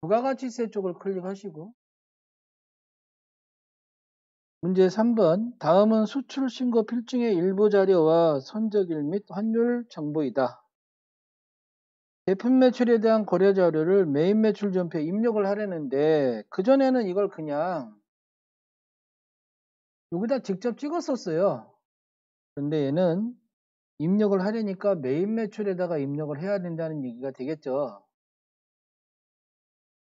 부가가치세 쪽을 클릭하시고 문제 3번 다음은 수출 신고 필증의 일부 자료와 선적일 및 환율 정보이다. 제품 매출에 대한 거래 자료를 메인 매출 전표에 입력을 하려는데 그전에는 이걸 그냥 여기다 직접 찍었었어요. 그런데 얘는 입력을 하려니까 메인 매출에다가 입력을 해야 된다는 얘기가 되겠죠.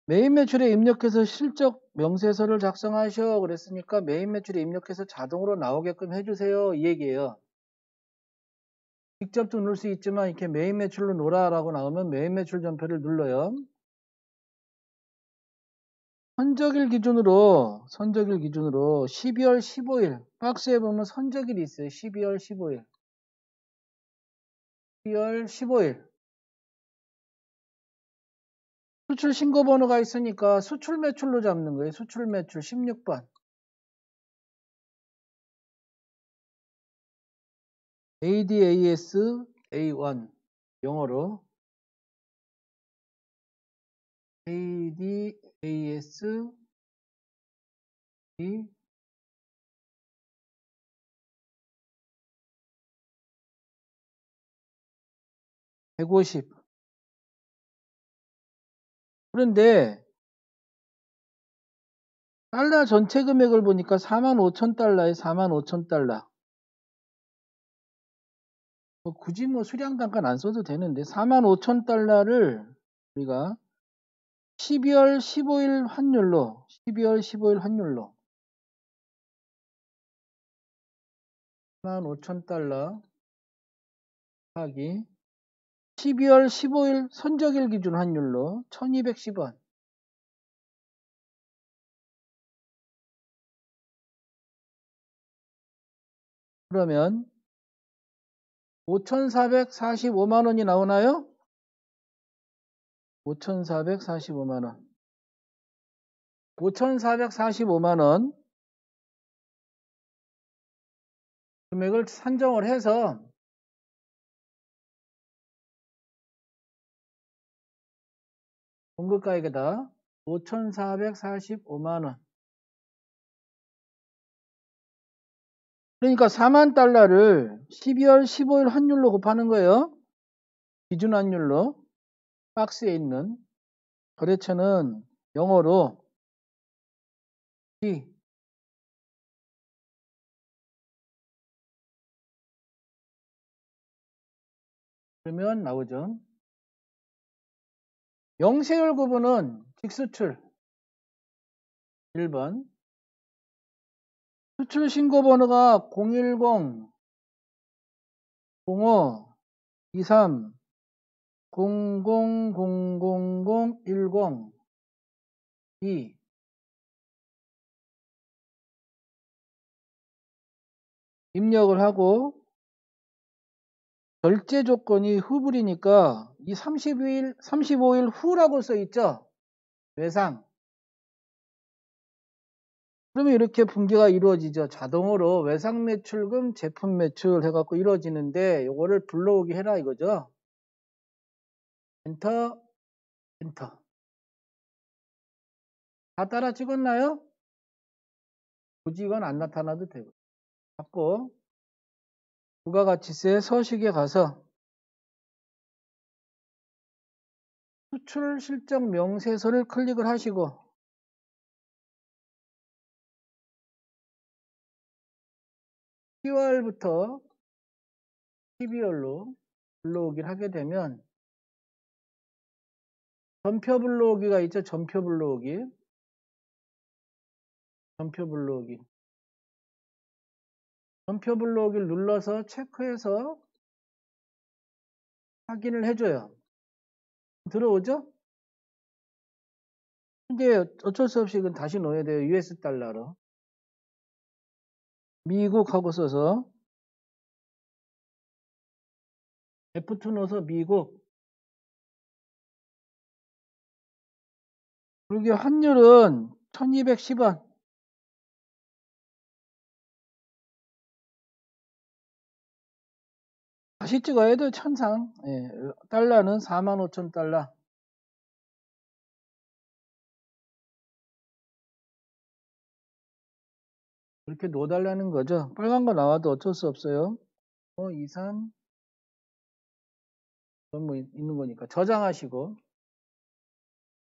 메인 매출에 입력해서 실적 명세서를 작성하셔 그랬으니까 메인 매출에 입력해서 자동으로 나오게끔 해주세요 이 얘기예요. 직접도 넣을 수 있지만 이렇게 메인 매출로 놓으라라고 나오면 메인 매출 전표를 눌러요. 선적일 기준으로 12월 15일 박스에 보면 선적일이 있어요. 12월 15일 12월 15일 수출 신고 번호가 있으니까 수출 매출로 잡는 거예요. 수출 매출 16번 ADAS A1 영어로 ADAS A 150 그런데 달러 전체 금액을 보니까 45,000달러에 45,000달러 굳이 수량 단가는 안 써도 되는데 45,000달러를 우리가 12월 15일 환율로 45,000달러 하기 12월 15일 선적일 기준 환율로 1210원 그러면 5,445만원이 나오나요? 5,445만원 5,445만원 금액을 산정을 해서 공급가액에다 5,445만원 그러니까 4만 달러를 12월 15일 환율로 곱하는 거예요. 기준 환율로 박스에 있는 거래처는 영어로 T 그러면 나오죠. 영세율 구분은 직수출 1번 수출 신고 번호가 010 05 23 000010 2 입력을 하고 결제 조건이 후불이니까 이 35일 후라고 써 있죠. 외상. 그러면 이렇게 분기가 이루어지죠. 자동으로 외상 매출금, 제품 매출 해갖고 이루어지는데 요거를 불러오게 해라 이거죠. 엔터, 엔터. 다 따라 찍었나요? 굳이 이건 안 나타나도 되고. 갖고 부가가치세 서식에 가서 수출 실적 명세서를 클릭을 하시고 10월부터 12월로 불러오기를 하게 되면 전표 불러오기가 있죠. 전표 불러오기. 전표 불러오기. 전표 불러오기를 눌러서 체크해서 확인을 해줘요. 들어오죠? 이제 어쩔 수 없이 이건 다시 넣어야 돼요. US 달러로. 미국하고 써서 F2 넣어서 미국. 그리고 환율은 1210원. 다시 찍어야 돼요. 천상. 예, 달러는 45,000달러. 이렇게 넣어달라는 거죠. 빨간 거 나와도 어쩔 수 없어요. 2, 3, 뭐 있는 거니까 저장하시고.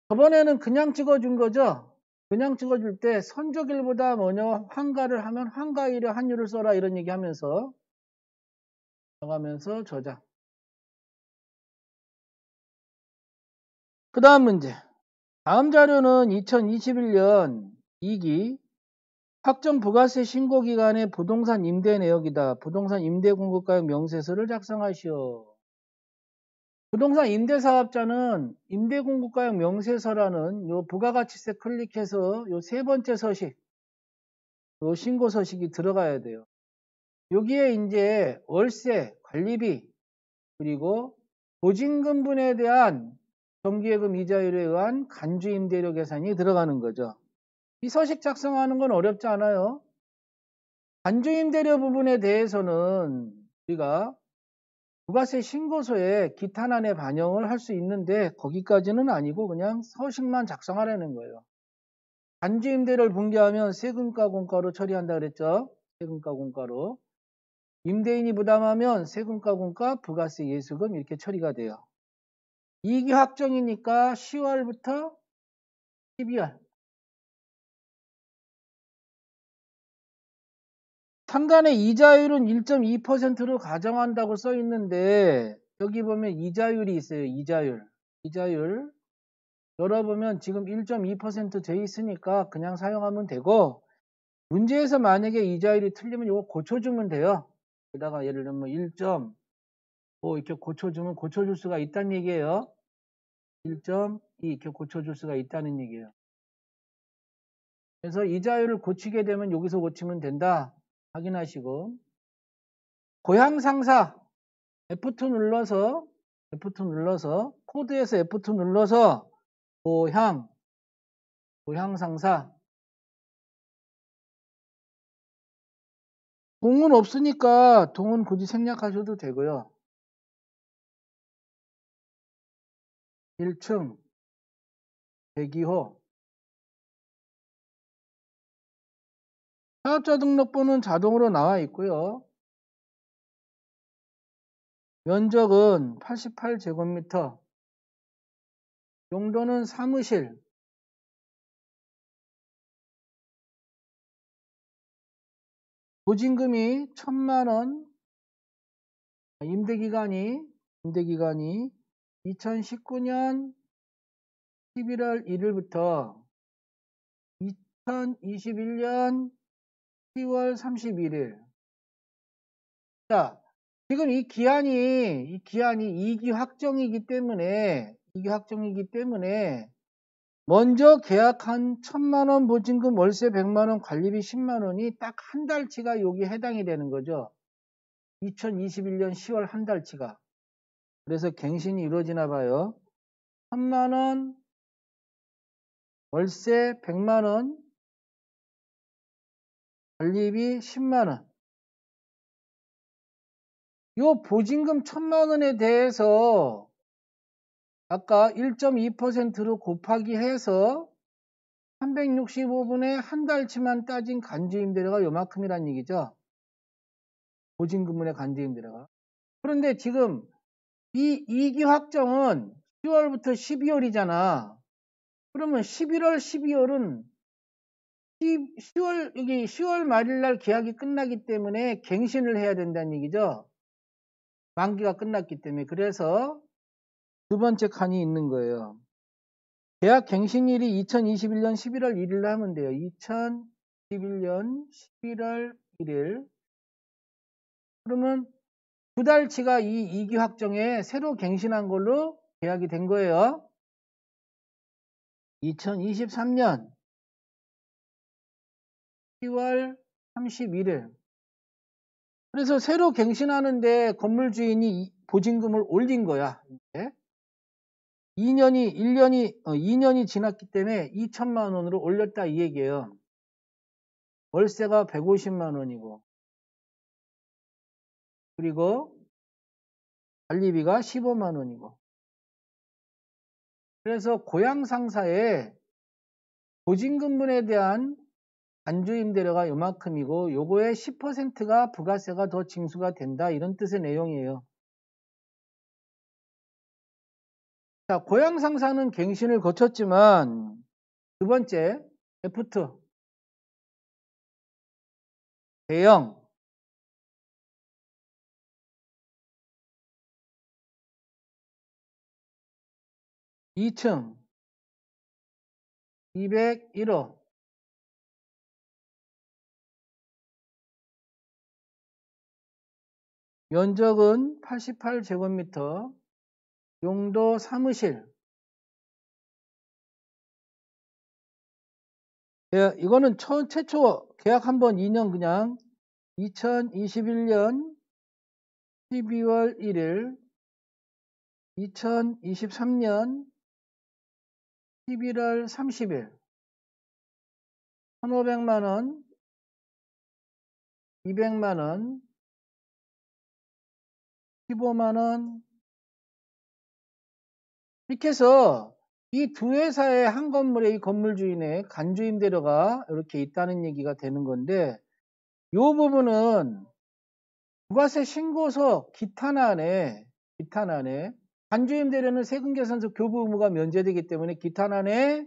저번에는 그냥 찍어준 거죠. 그냥 찍어줄 때 선조길보다 환가를 하면 환가일의 환율을 써라 이런 얘기 하면서 나가면서 저장. 그 다음 문제. 다음 자료는 2021년 2기 확정 부가세 신고 기간의 부동산 임대 내역이다. 부동산 임대 공급가격 명세서를 작성하시오. 부동산 임대 사업자는 임대 공급가격 명세서라는 요 부가가치세 클릭해서 요 세 번째 서식, 요 신고 서식이 들어가야 돼요. 여기에 이제 월세, 관리비, 그리고 보증금분에 대한 정기예금 이자율에 의한 간주임대료 계산이 들어가는 거죠. 이 서식 작성하는 건 어렵지 않아요. 간주임대료 부분에 대해서는 우리가 부가세 신고서에 기탄안에 반영을 할 수 있는데 거기까지는 아니고 그냥 서식만 작성하라는 거예요. 간주임대료를 분개하면 세금과 공과로 처리한다 그랬죠. 세금과 공과로. 임대인이 부담하면 세금과 공과, 부가세, 예수금 이렇게 처리가 돼요. 2기 확정이니까 10월부터 12월. 상단의 이자율은 1.2%로 가정한다고 써 있는데 여기 보면 이자율이 있어요. 이자율. 열어보면 지금 1.2% 돼 있으니까 그냥 사용하면 되고 문제에서 만약에 이자율이 틀리면 이거 고쳐주면 돼요. 게다가 예를 들면 1.5 이렇게 고쳐줄 수가 있다는 얘기예요. 1.2 이렇게 고쳐줄 수가 있다는 얘기예요. 그래서 이자율을 고치게 되면 여기서 고치면 된다. 확인하시고 고향 상사 F2 눌러서 코드에서 F2 눌러서 고향 상사 동은 없으니까 동은 굳이 생략하셔도 되고요. 1층 대기호 사업자 등록번호는 자동으로 나와 있고요. 면적은 88제곱미터 용도는 사무실 보증금이 1,000만원 임대기간이 2019년 11월 1일부터 2021년 10월 31일. 자, 지금 이 기한이 2기 확정이기 때문에 먼저 계약한 1,000만원 보증금 월세 100만원 관리비 10만원이 딱 한 달치가 여기에 해당이 되는 거죠. 2021년 10월 한 달치가. 그래서 갱신이 이루어지나 봐요. 1,000만원 월세 100만원 관리비 10만원. 요 보증금 1,000만원에 대해서 아까 1.2%로 곱하기 해서 365분에 한 달치만 따진 간주임대료가 요만큼이란 얘기죠. 보증금분의 간주임대료가. 그런데 지금 이 2기 확정은 10월부터 12월이잖아. 그러면 11월, 12월은 10월 말일 날 계약이 끝나기 때문에 갱신을 해야 된다는 얘기죠. 만기가 끝났기 때문에. 그래서 두 번째 칸이 있는 거예요. 계약 갱신일이 2021년 11월 1일로 하면 돼요. 2021년 11월 1일. 그러면 두 달치가 이 2기 확정에 새로 갱신한 걸로 계약이 된 거예요. 2023년 10월 31일. 그래서 새로 갱신하는데 건물 주인이 보증금을 올린 거야. 2년이 지났기 때문에 2천만 원으로 올렸다 이 얘기예요. 월세가 150만 원이고 그리고 관리비가 15만 원이고. 그래서 고향 상사에 보증금분에 대한 간주 임대료가 요만큼이고 요거의 10%가 부가세가 더 징수가 된다. 이런 뜻의 내용이에요. 자, 고양 상사는 갱신을 거쳤지만 두 번째 F2 대형 2층 201호 면적은 88제곱미터 용도 사무실. 예, 이거는 최초 계약 한번 2년 그냥 2021년 12월 1일 2023년 11월 30일 1,500만원 200만원 15만원 이렇게 해서 이 두 회사의 한 건물의 이 건물 주인의 간주 임대료가 이렇게 있다는 얘기가 되는 건데 이 부분은 부가세 신고서 기탄안에 간주 임대료는 세금계산서 교부 의무가 면제되기 때문에 기탄안에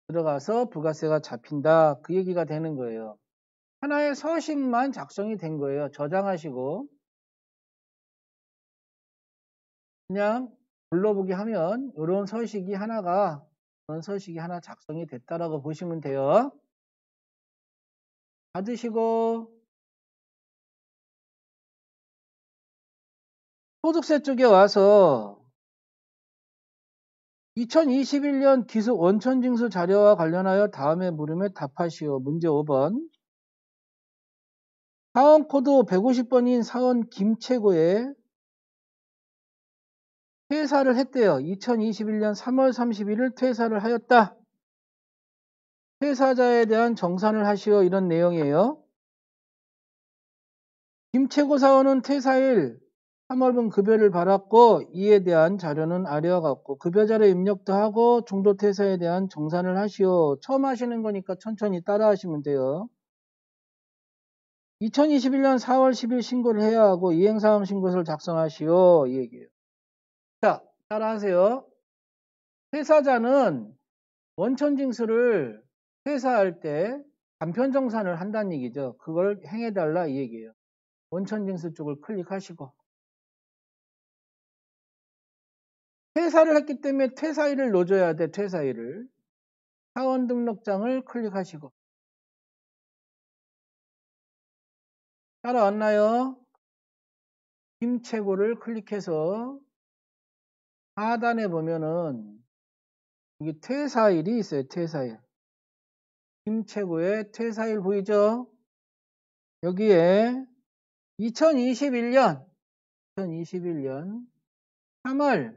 들어가서 부가세가 잡힌다. 그 얘기가 되는 거예요. 하나의 서식만 작성이 된 거예요. 저장하시고 그냥 불러보기 하면 이런 서식이 하나 작성이 됐다라고 보시면 돼요. 받으시고 소득세 쪽에 와서 2021년 기숙 원천징수 자료와 관련하여 다음에 물음에 답하시오. 문제 5번. 사원 코드 150번인 사원 김채고에 퇴사를 했대요. 2021년 3월 31일 퇴사를 하였다. 퇴사자에 대한 정산을 하시오. 이런 내용이에요. 김채고 사원은 퇴사일 3월분 급여를 받았고 이에 대한 자료는 아래와 같고 급여자료 입력도 하고 중도 퇴사에 대한 정산을 하시오. 처음 하시는 거니까 천천히 따라 하시면 돼요. 2021년 4월 10일 신고를 해야 하고 이행사항 신고서를 작성하시오. 이 얘기예요. 자, 따라 하세요. 퇴사자는 원천징수를 퇴사할 때 간편정산을 한다는 얘기죠. 그걸 행해달라 이 얘기예요. 원천징수 쪽을 클릭하시고 퇴사를 했기 때문에 퇴사일을 넣어줘야 돼. 퇴사일을. 사원 등록장을 클릭하시고 따라왔나요? 김채고를 클릭해서 하단에 보면은 여기 퇴사일이 있어요. 퇴사일. 김채고의 퇴사일 보이죠? 여기에 2021년 3월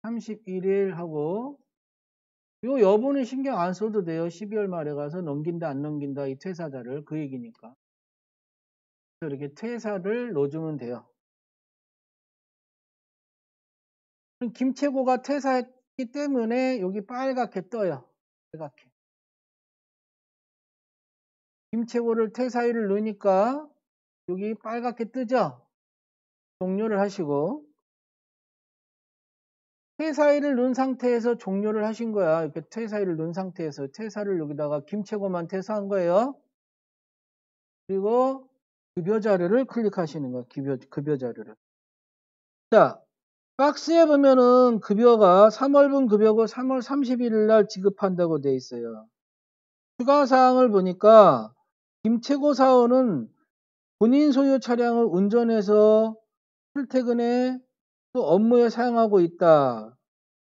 31일 하고 요 여부는 신경 안 써도 돼요. 12월 말에 가서 넘긴다 안 넘긴다 이 퇴사자를 그 얘기니까. 이렇게 퇴사를 넣어주면 돼요. 김채고가 퇴사했기 때문에 여기 빨갛게 떠요. 빨갛게. 김채고를 퇴사일을 넣으니까 여기 빨갛게 뜨죠. 종료를 하시고 퇴사일을 넣은 상태에서 종료를 하신 거야. 이렇게 퇴사일을 넣은 상태에서 퇴사를 여기다가 김채고만 퇴사한 거예요. 그리고 급여 자료를 클릭하시는 거야. 급여 자료를. 자, 박스에 보면은 급여가 3월분 급여고 3월 31일 날 지급한다고 돼 있어요. 추가 사항을 보니까 김채고 사원은 본인 소유 차량을 운전해서 출퇴근에 또 업무에 사용하고 있다.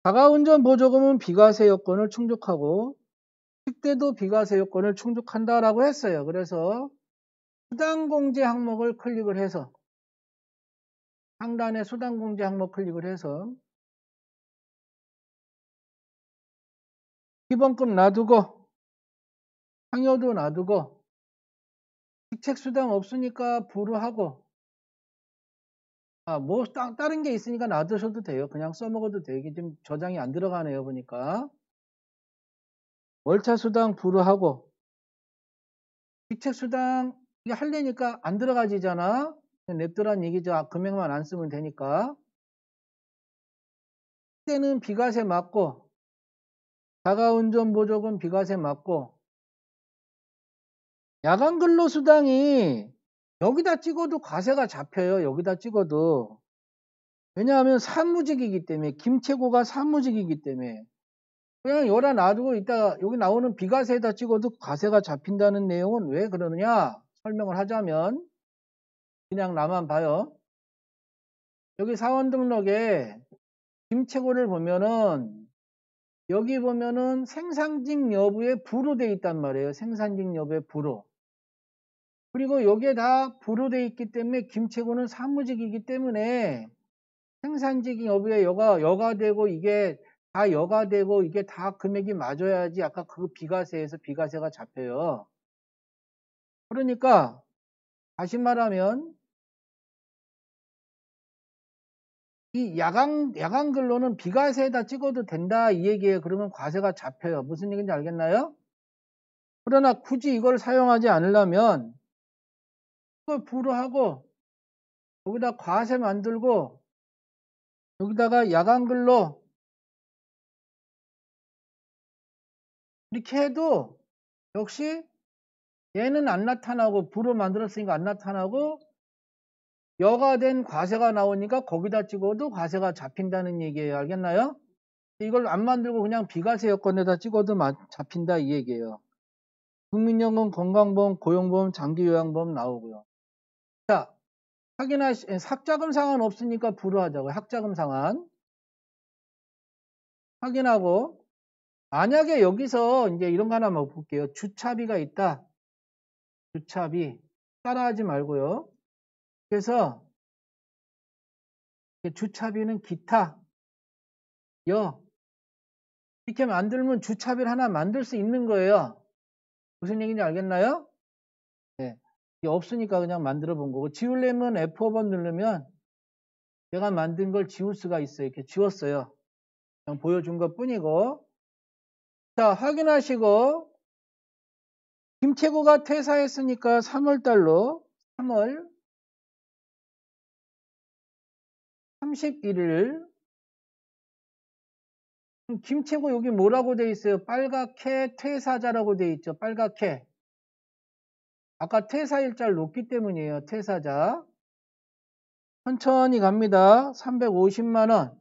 자가운전 보조금은 비과세 요건을 충족하고 식대도 비과세 요건을 충족한다라고 했어요. 그래서 수당공제 항목을 클릭을 해서 상단에 수당공제 항목 클릭을 해서 기본금 놔두고 상여도 놔두고 직책수당 없으니까 불우하고 뭐 다른 게 있으니까 놔두셔도 돼요. 그냥 써먹어도 돼요. 이게 좀 저장이 안 들어가네요. 보니까 월차수당 불우하고 기책수당 이게 하려니까 안 들어가지잖아. 냅두란 얘기죠. 금액만 안 쓰면 되니까. 그때는 비과세 맞고 자가운전 보조금 비과세 맞고 야간 근로수당이 여기다 찍어도 과세가 잡혀요. 여기다 찍어도. 왜냐하면 사무직이기 때문에 김최고가 사무직이기 때문에 그냥 여기다 놔두고 이따 여기 나오는 비과세에다 찍어도 과세가 잡힌다는 내용은 왜 그러느냐 설명을 하자면 그냥 나만 봐요. 여기 사원 등록에 김최고를 보면은 여기 보면은 생산직 여부에 부로 돼 있단 말이에요. 생산직 여부에 부로. 그리고 여기에 다 부로 돼 있기 때문에 김최고는 사무직이기 때문에 생산직 여부에 여가 되고 이게 다 여가 되고 이게 다 금액이 맞아야지 아까 그 비과세에서 비과세가 잡혀요. 그러니까 다시 말하면 이 야간 근로는 비과세에다 찍어도 된다 이 얘기예요. 그러면 과세가 잡혀요. 무슨 얘기인지 알겠나요? 그러나 굳이 이걸 사용하지 않으려면 이걸 부로 하고 여기다 과세 만들고 여기다가 야간 근로 이렇게 해도 역시 얘는 안 나타나고 부로 만들었으니까 안 나타나고 여가 된 과세가 나오니까 거기다 찍어도 과세가 잡힌다는 얘기예요. 알겠나요? 이걸 안 만들고 그냥 비과세 여건에다 찍어도 잡힌다 이 얘기예요. 국민연금, 건강보험, 고용보험, 장기요양보험 나오고요. 자, 학자금 상환 없으니까 부로 하자고요. 학자금 상환. 확인하고 만약에 여기서 이제 이런 거 하나만 볼게요. 주차비가 있다. 주차비. 따라하지 말고요. 그래서 주차비는 기타, 이렇게 만들면 주차비를 하나 만들 수 있는 거예요. 무슨 얘기인지 알겠나요? 네. 이게 없으니까 그냥 만들어 본 거고 지우려면 F5번 누르면 내가 만든 걸 지울 수가 있어요. 이렇게 지웠어요. 그냥 보여준 것 뿐이고 자 확인하시고 김채구가 퇴사했으니까 3월달로 3월 31일 김채구 여기 뭐라고 돼 있어요? 빨갛게 퇴사자라고 돼 있죠. 빨갛게 아까 퇴사일자를 놓기 때문이에요. 퇴사자 천천히 갑니다. 350만원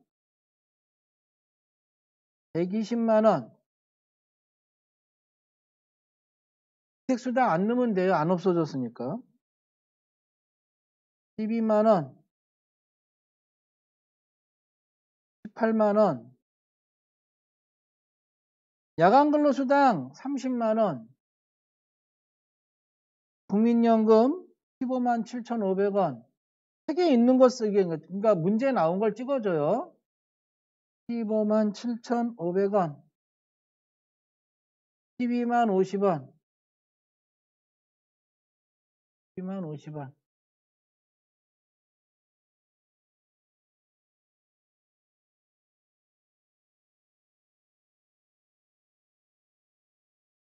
120만원 기책수당 안 넣으면 돼요. 안 없어졌으니까 12만원 18만원 야간근로수당 30만원 국민연금 15만 7,500원 책에 있는 거 쓰기 그러니까 문제 나온 걸 찍어줘요 15만 7,500원 12만 50원 12만 50원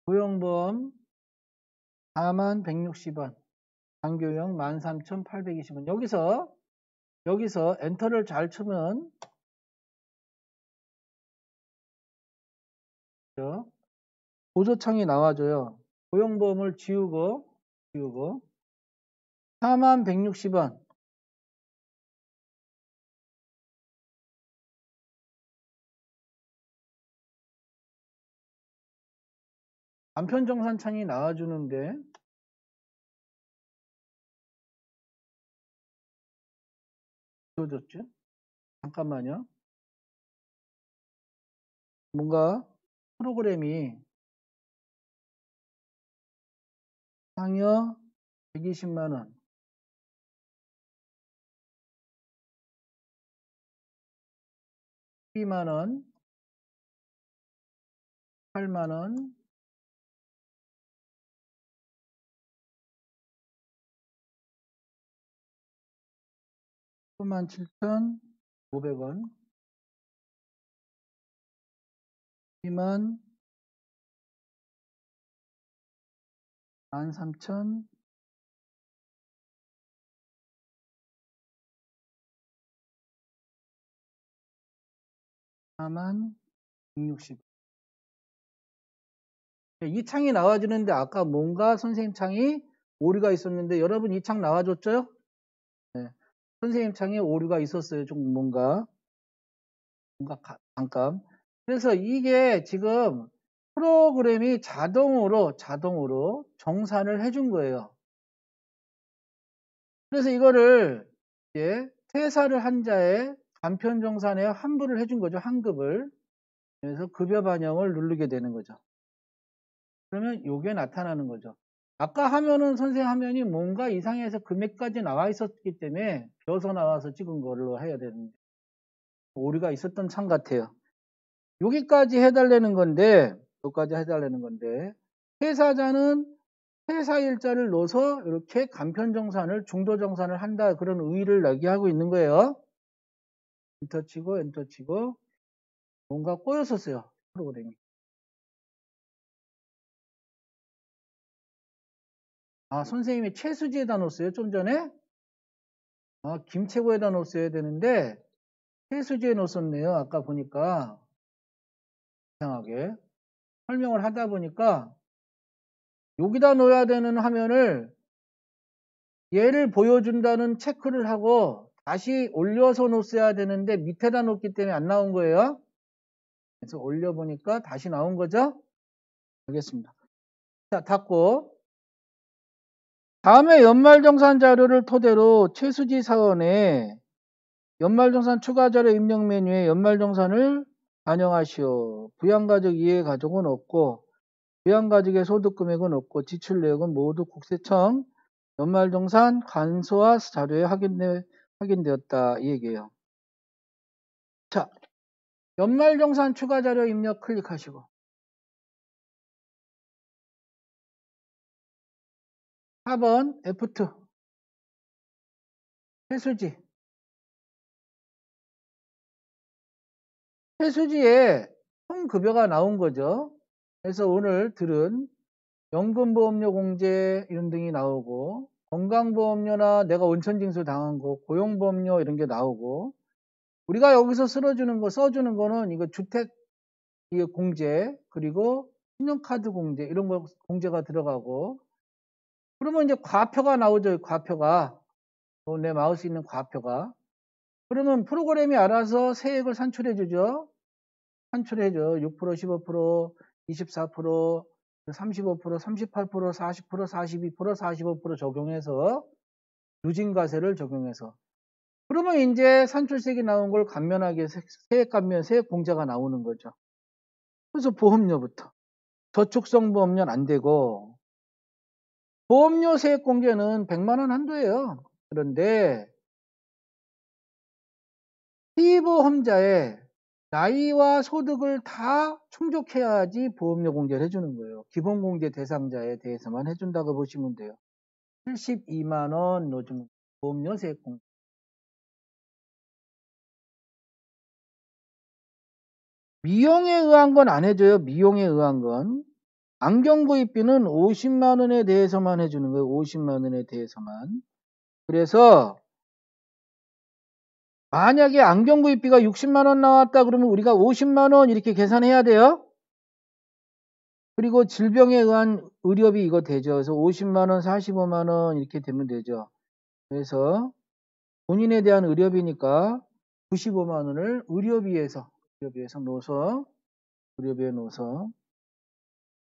고용보험 4만 160원 장교용 13,820원 여기서 엔터를 잘 치면 보조창이 나와줘요 고용보험을 지우고 4만 160원 간편정산창이 나와주는데 지워졌죠? 잠깐만요. 뭔가 프로그램이 상여 120만원 12만원 8만원 97,500원 2만 13,000 4160. 이 창이 나와주는데 아까 뭔가 선생님 창이 오류가 있었는데 여러분 이 창 나와줬죠? 네. 선생님 창에 오류가 있었어요. 좀 뭔가 잠깐. 그래서 이게 지금 프로그램이 자동으로 정산을 해준 거예요. 그래서 이거를 이제 퇴사를 한 자의 간편정산에 환불을 해준 거죠. 환급을. 그래서 급여 반영을 누르게 되는 거죠. 그러면 요게 나타나는 거죠. 아까 화면은 선생님 화면이 뭔가 이상해서 금액까지 나와 있었기 때문에 비어서 나와서 찍은 걸로 해야 되는데 오류가 있었던 창 같아요. 여기까지 해달라는 건데 퇴사자는 퇴사일자를 넣어서 이렇게 간편정산을 중도정산을 한다 그런 의의를 나타내고 있는 거예요. 엔터 치고 뭔가 꼬였었어요. 프로그램이. 아, 선생님이 최수지에다 넣었어요. 좀 전에. 아, 김최고에다 넣었어야 되는데 최수지에 넣었네요. 아까 보니까 이상하게 설명을 하다 보니까 여기다 넣어야 되는 화면을 얘를 보여준다는 체크를 하고 다시 올려서 놓았어야 되는데 밑에다 놓기 때문에 안 나온 거예요. 그래서 올려보니까 다시 나온 거죠. 알겠습니다. 자, 닫고 다음에 연말정산 자료를 토대로 최수지 사원에 연말정산 추가자료 입력 메뉴에 연말정산을 반영하시오. 부양가족 이해 가족은 없고 부양가족의 소득금액은 없고 지출 내역은 모두 국세청 연말정산 간소화 자료에 확인되었다 이 얘기예요. 자, 연말정산 추가자료 입력 클릭하시고 4번 F2 해수지에 총급여가 나온 거죠. 그래서 오늘 들은 연금보험료 공제 이런 등이 나오고 건강보험료나 내가 온천징수 당한 거 고용보험료 이런 게 나오고 우리가 여기서 써주는 거는 이거 주택 공제 그리고 신용카드 공제 이런 거 공제가 들어가고 그러면 이제 과표가 나오죠. 과표가 내 마우스 있는 과표가 그러면 프로그램이 알아서 세액을 산출해 주죠. 산출해줘. 6%, 15%, 24%, 35%, 38%, 40%, 42%, 45% 적용해서 누진과세를 적용해서 그러면 이제 산출세액이 나온 걸 감면하게 세액 감면, 세액 공제가 나오는 거죠. 그래서 보험료부터 저축성 보험료는 안 되고 보험료 세액 공제는 100만 원 한도예요. 그런데 피보험자의 나이와 소득을 다 충족해야지 보험료 공제를 해주는 거예요. 기본공제 대상자에 대해서만 해준다고 보시면 돼요. 72만 원 요즘 보험료 세액 공제. 미용에 의한 건 안 해줘요. 미용에 의한 건. 안경 구입비는 50만 원에 대해서만 해주는 거예요. 50만 원에 대해서만. 그래서 만약에 안경 구입비가 60만 원 나왔다 그러면 우리가 50만 원 이렇게 계산해야 돼요. 그리고 질병에 의한 의료비 이거 되죠. 그래서 50만 원, 45만 원 이렇게 되면 되죠. 그래서 본인에 대한 의료비니까 95만 원을 의료비에서 넣어서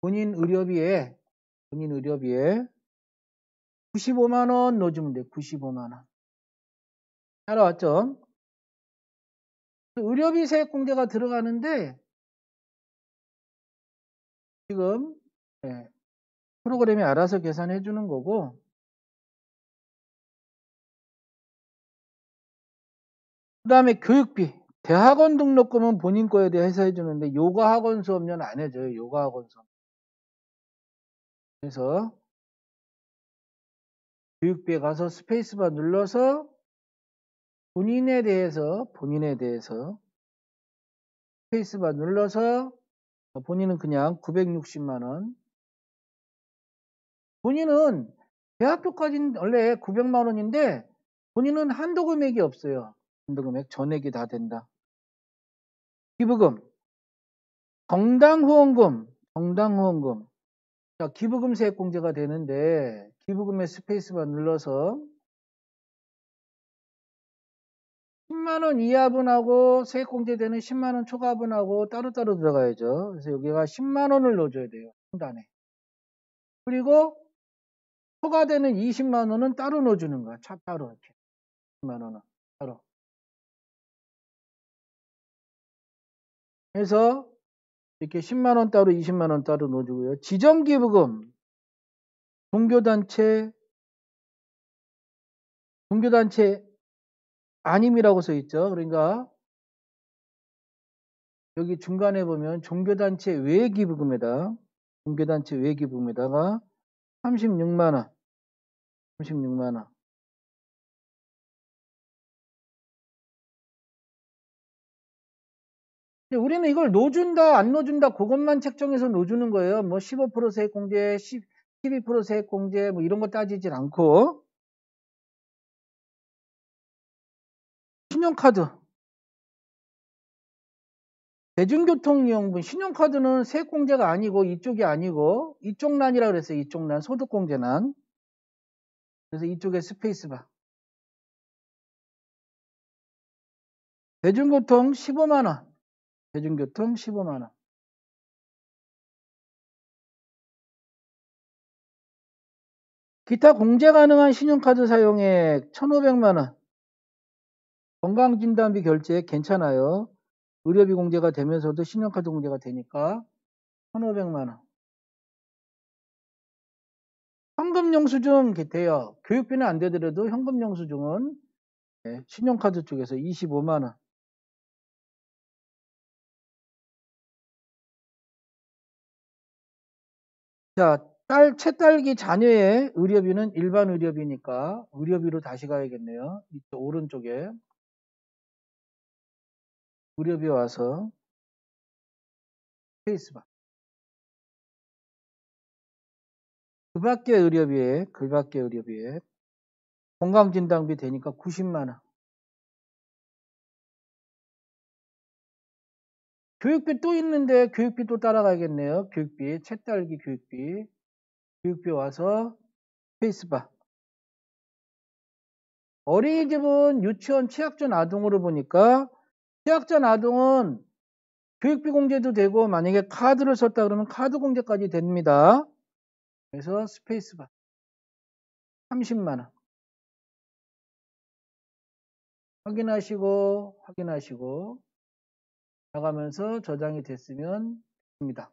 본인 의료비에 95만 원 넣어주면 돼. 95만 원. 따라왔죠? 의료비 세액 공제가 들어가는데 지금 프로그램이 알아서 계산해 주는 거고 그 다음에 교육비 대학원 등록금은 본인 거에 대해서 해주는데 요가 학원 수업료는 안 해줘요. 요가 학원 수업. 그래서 교육비에 가서 스페이스바 눌러서 본인에 대해서 스페이스바 눌러서 본인은 그냥 960만 원 본인은 대학교까지는 원래 900만 원인데 본인은 한도 금액이 없어요. 한도 금액 전액이 다 된다. 기부금, 정당 후원금. 자, 기부금 세액공제가 되는데 기부금의 스페이스바 눌러서 10만 원 이하분하고 세액공제되는 10만 원 초과분하고 따로따로 들어가야죠. 그래서 여기가 10만 원을 넣어줘야 돼요. 상단에. 그리고 초과되는 20만 원은 따로 넣어주는 거야. 차 따로 이렇게. 10만 원은 따로. 그래서 이렇게 10만 원 따로 20만 원 따로 넣어주고요. 지정기부금. 종교단체 아님이라고 써 있죠. 그러니까 여기 중간에 보면 종교단체 외기부금에다 종교단체 외기부금에다가 36만 원. 36만 원. 우리는 이걸 넣어준다 안 넣어준다 그것만 책정해서 넣어주는 거예요. 뭐 15% 세액공제, 12% 세액공제 뭐 이런 거 따지질 않고. 신용카드, 대중교통이용분, 신용카드는 세액공제가 아니고 이쪽이 아니고 이쪽 난이라 그랬어요. 이쪽 난, 소득공제난. 그래서 이쪽에 스페이스바. 대중교통 15만 원. 대중교통 15만 원. 기타 공제 가능한 신용카드 사용액 1,500만 원. 건강진단비 결제액 괜찮아요. 의료비 공제가 되면서도 신용카드 공제가 되니까 1,500만 원. 현금 영수증 돼요. 교육비는 안 되더라도 현금 영수증은 신용카드 쪽에서 25만 원. 자, 채딸기 자녀의 의료비는 일반 의료비니까 의료비로 다시 가야겠네요. 이쪽 오른쪽에 의료비 와서 스페이스바. 그 밖에 의료비에 건강진단비 되니까 90만 원. 교육비 또 있는데 교육비 또 따라가야겠네요. 교육비, 채딸기 교육비 와서 스페이스바. 어린이집은 유치원 취약전 아동으로 보니까 취약전 아동은 교육비 공제도 되고 만약에 카드를 썼다 그러면 카드 공제까지 됩니다. 그래서 스페이스바 30만 원. 확인하시고 나가면서 저장이 됐으면 됩니다.